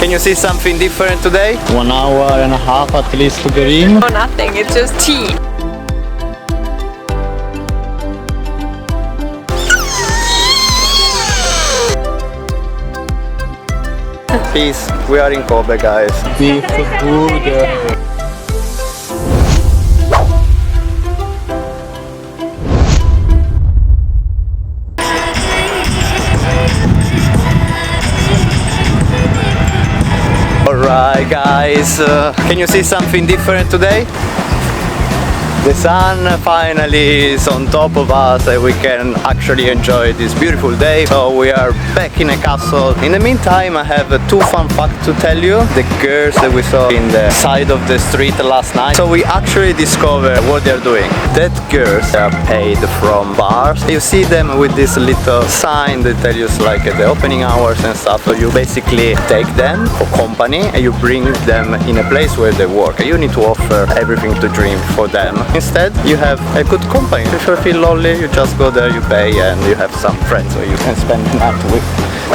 Can you see something different today? 1 hour and a half at least to get in. No, nothing, it's just tea. Peace, we are in Kobe, guys. Beef burger. Alright guys, can you see something different today? The sun finally is on top of us and we can actually enjoy this beautiful day. So we are back in a castle. In the meantime, I have two fun facts to tell you. The girls that we saw in the side of the street last night. So we actually discovered what they're doing. That girls are paid from bars. You see them with this little sign that tells you like the opening hours and stuff. So you basically take them for company and you bring them in a place where they work. You need to offer everything to drink for them. Instead, you have a good company. If you feel lonely, you just go there, you pay, and you have some friends where you can spend the night with.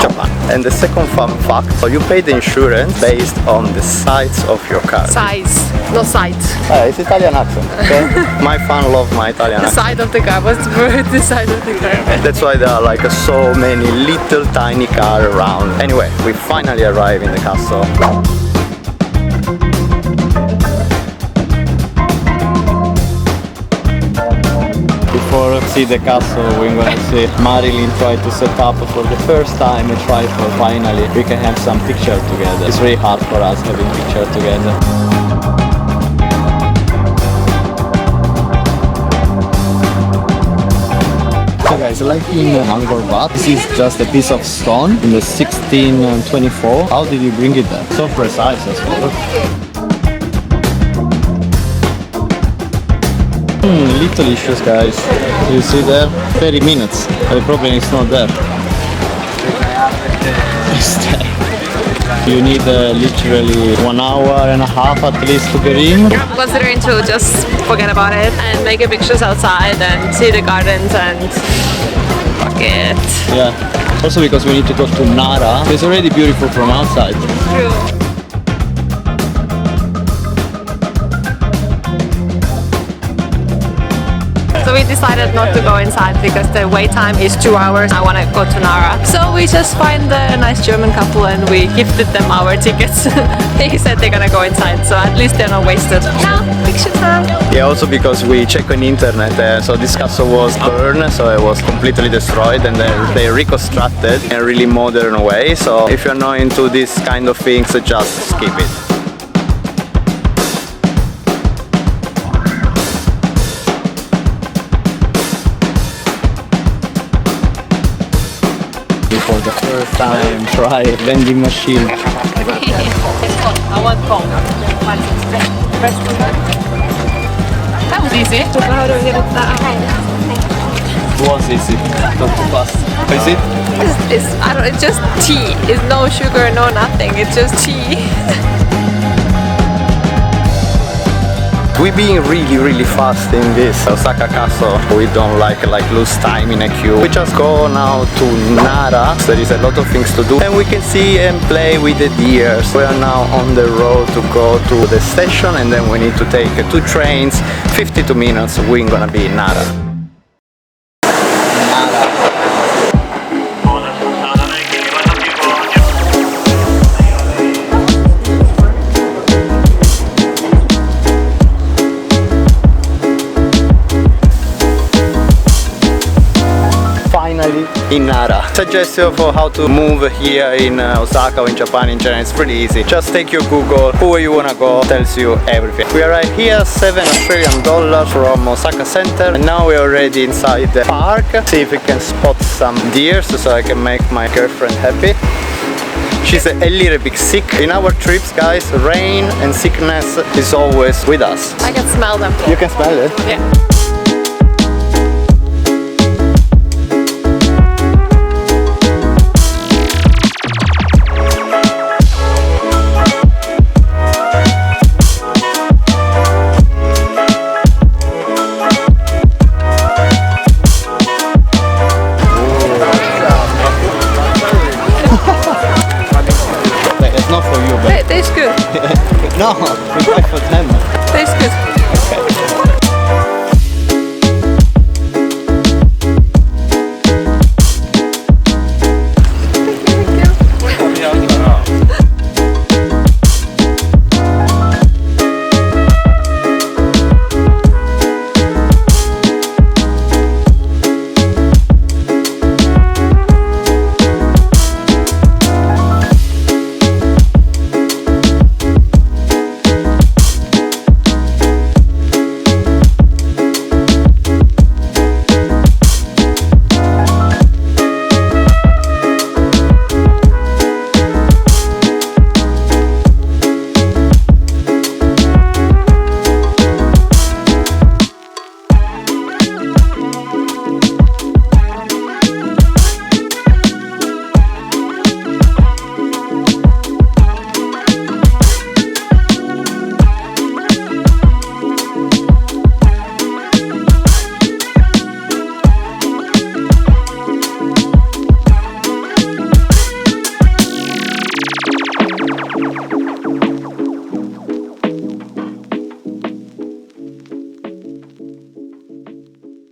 Japan. And the second fun fact, so you pay the insurance based on the size of your car. Size, no sight. It's Italian accent, okay? My fan love my Italian The accent. side of the car, what's the word? The side of the car. That's why there are like so many little tiny cars around. Anyway, we finally arrived in the castle. Before see the castle, we're gonna see Marilyn try to set up for the first time a tripod. Finally, we can have some picture together. It's really hard for us having picture together. So guys, like in Angkor Wat, this is just a piece of stone in the 1624. How did you bring it there? So precise as well. Little issues, guys. You see there? 30 minutes. But the problem is not there. It's there. You need literally 1 hour and a half at least to get in. I'm considering to just forget about it and make pictures outside and see the gardens and fuck it. Yeah. Also because we need to go to Nara. It's already beautiful from outside. True. So we decided not to go inside because the wait time is 2 hours. I want to go to Nara. So we just find a nice German couple and we gifted them our tickets. They said they're gonna go inside, so at least they're not wasted. Now, picture time. Yeah, also because we check on internet, so this castle was burned, so it was completely destroyed, and then they reconstructed in a really modern way. So if you're not into this kind of things, just skip it. For the first time, try vending machine. I want phone. That was easy. So how do we get it that It was easy, not too fast. Is it? It's just tea. It's no sugar, no nothing. It's just tea. We've been really fast in this Osaka castle. We don't like lose time in a queue. We just go now to Nara. There is a lot of things to do and we can see and play with the deers. We are now on the road to go to the station and then we need to take 2 trains. 52 minutes we're gonna be in Nara. In Nara. Suggestion for how to move here in Osaka or in Japan in general, it's pretty easy. Just take your Google, where you wanna go, tells you everything. We arrived here, $7 Australian from Osaka Center, and now we're already inside the park. See if we can spot some deer so I can make my girlfriend happy. She's a little bit sick. In our trips, guys, rain and sickness is always with us. I can smell them. You can smell it? Yeah. you, but Tastes good. no, we buy for them. Tastes good.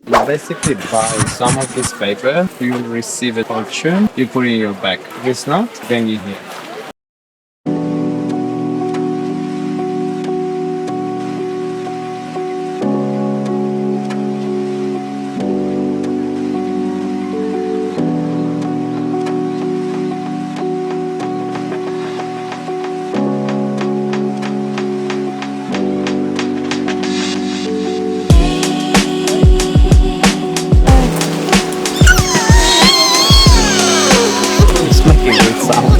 You basically buy some of this paper, you will receive a voucher, you put it in your bag. If it's not, then you here. It's making good sound.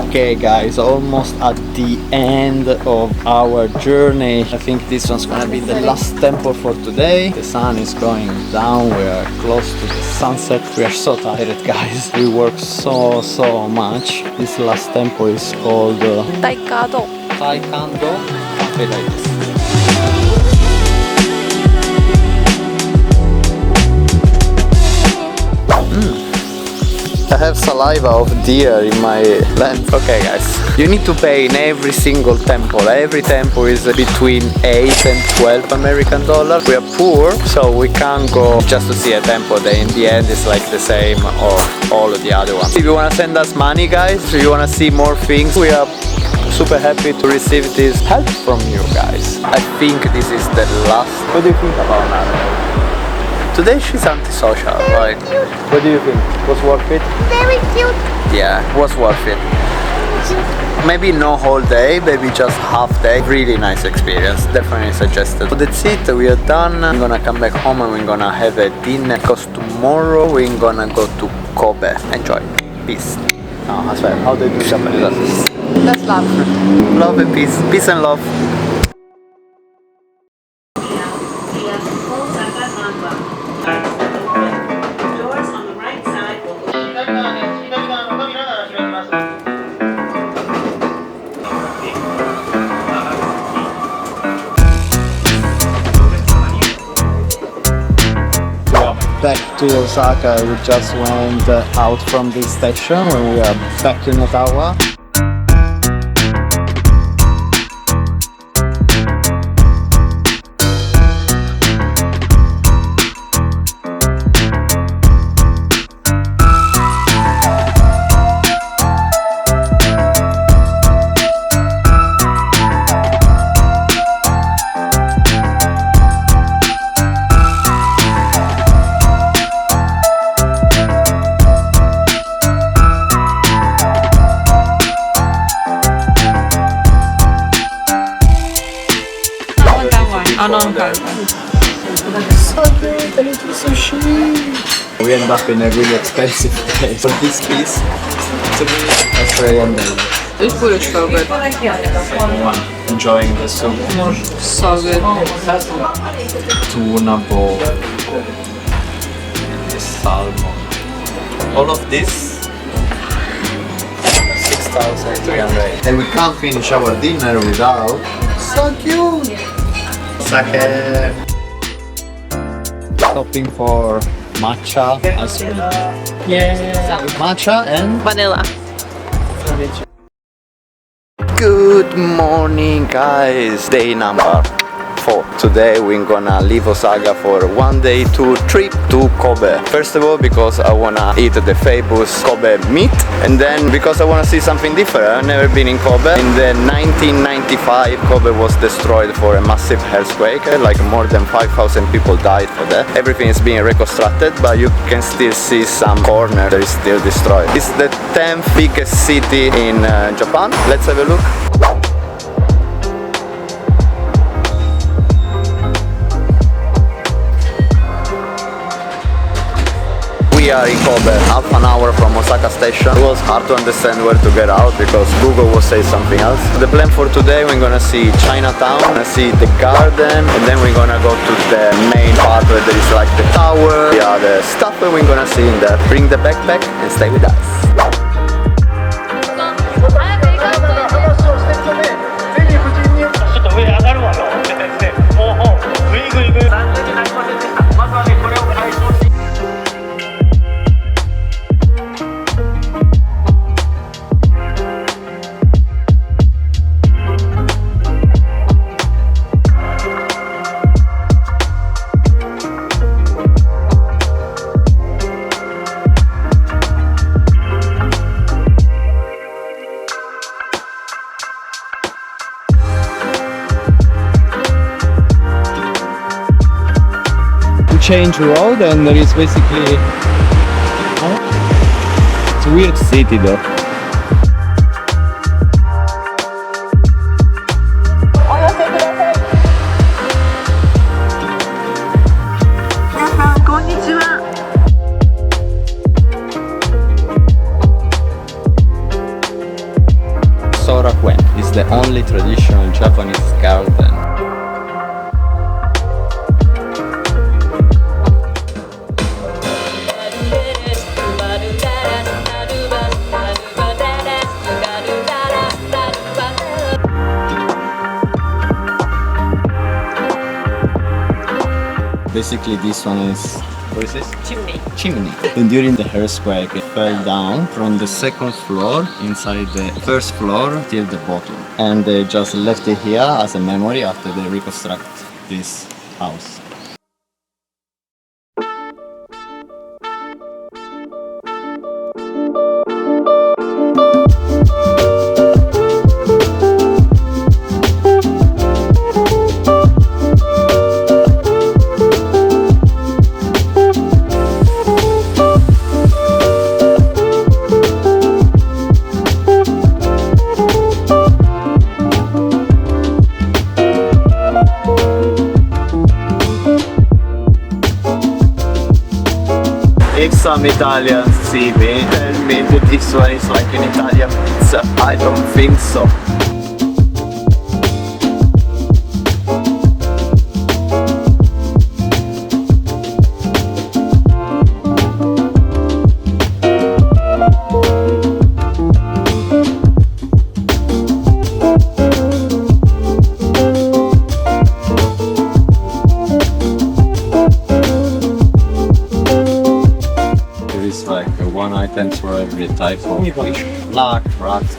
Okay guys, almost at the end of our journey. I think this one's gonna be the last temple for today. The sun is going down, we are close to the sunset. We are so tired guys, we work so much. This last temple is called Taekado. Taekando, something like this. I have saliva of deer in my lens. Okay guys, you need to pay in every single temple. Every temple is between 8 and 12 American dollars. We are poor, so we can't go just to see a temple. In the end it's like the same of all of the other ones. If you want to send us money guys, if you want to see more things, we are super happy to receive this help from you guys. I think this is the last. What do you think about Nara? Today she's antisocial, right? What do you think? Was worth it? Very cute. Yeah, was worth it. Maybe no whole day, maybe just half day. Really nice experience, definitely suggested. So that's it, we are done. I'm gonna come back home and we're gonna have a dinner because tomorrow we're gonna go to Kobe. Enjoy. Peace. No, I swear, how do you do Japanese? That's love. Love and peace. Peace and love. Doors on the right side will Back to Osaka, we just went out from this station when we are back in Ottawa. We end up in a really expensive place. For this piece, to me, Australian dollar. This food is so good. One, enjoying the soup. So good. Tuna bowl. The salmon. All of this 6,300. And we can't finish our dinner without so cute sake. Stopping for matcha ice cream. Yeah. Matcha and Vanilla. Good morning guys, day number 4. Today we're gonna leave Osaka for a 1-day tour trip to Kobe. First of all because I wanna eat the famous Kobe meat, and then because I wanna see something different. I've never been in Kobe. In the 1995 Kobe was destroyed for a massive earthquake, like more than 5,000 people died for that. Everything is being reconstructed, but you can still see some corner that is still destroyed. It's the 10th biggest city in Japan. Let's have a look. We are in Kobe, half an hour from Osaka station. It was hard to understand where to get out because Google will say something else. The plan for today, we're gonna see Chinatown, gonna see the garden, and then we're gonna go to the main part where there is like the tower, the other stuff that we're gonna see in there. Bring the backpack and stay with us. change road, and there is basically it's a weird city though. Sorakuen is the only traditional Japanese garden. Basically this one is, what is this? Chimney. And during the earthquake it fell down from the second floor inside the first floor till the bottom. And they just left it here as a memory after they reconstruct this house. If some Italians see me, tell me that this one is like an Italian pizza. I don't think so. Like one item for every type of fish. Black, rats.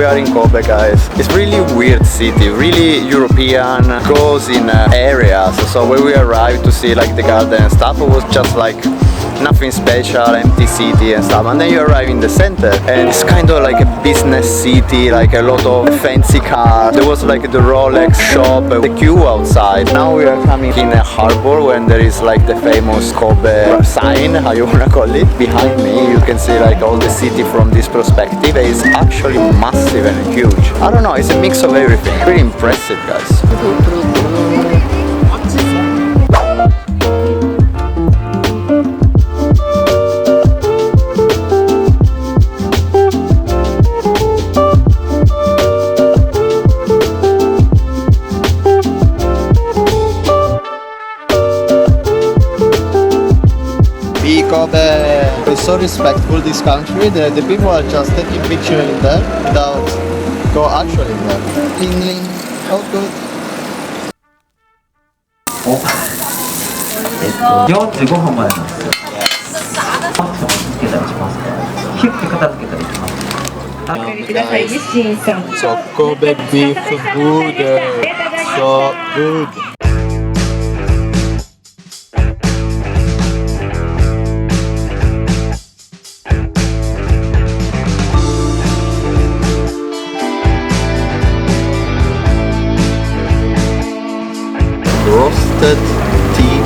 We are in Kobe, guys. It's really weird city, really European, goes in areas. So when we arrived to see like the garden and stuff, it was just like nothing special, empty city and stuff. And then you arrive in the center and it's kind of like a business city, like a lot of fancy cars. There was like the Rolex shop, the queue outside. Now we are coming in a harbor when there is like the famous Kobe sign, how you wanna call it. Behind me you can see like all the city from this perspective. It's actually massive and huge. I don't know, it's a mix of everything. Pretty impressive, guys. Kobe is so respectful, this country, that the people are just taking pictures in there without go actually in there. Ding, ding. Oh, good. 45分前なんですよ。パッとつけたりしますから、キュッて片付けたりします。 So Kobe beef burger, so good. Roasted tea,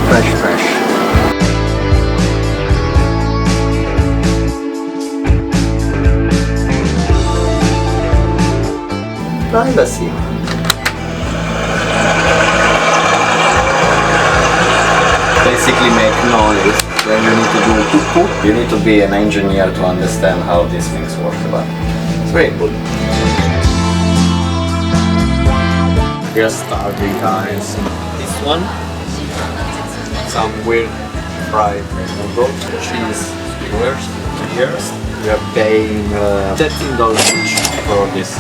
fresh. Privacy. Basically make noise when you need to do poo-poo. You need to be an engineer to understand how these things work, but it's very good. We are starving, guys. This one, some weird fried noodles, cheese skewers. Here, we are paying $13 each for this.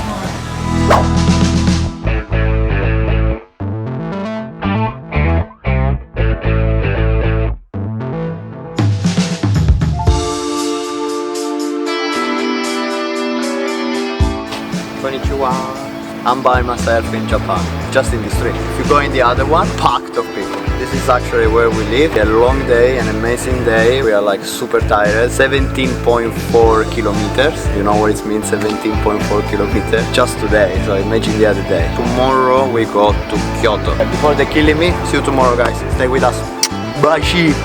Konnichiwa. I'm by myself in Japan, just in the street. If you go in the other one, packed of people. This is actually where we live. A long day, an amazing day. We are like super tired. 17.4 kilometers. You know what it means, 17.4 kilometers? Just today, so imagine the other day. Tomorrow we go to Kyoto. Before they're killing me, see you tomorrow, guys. Stay with us. Bye, sheep.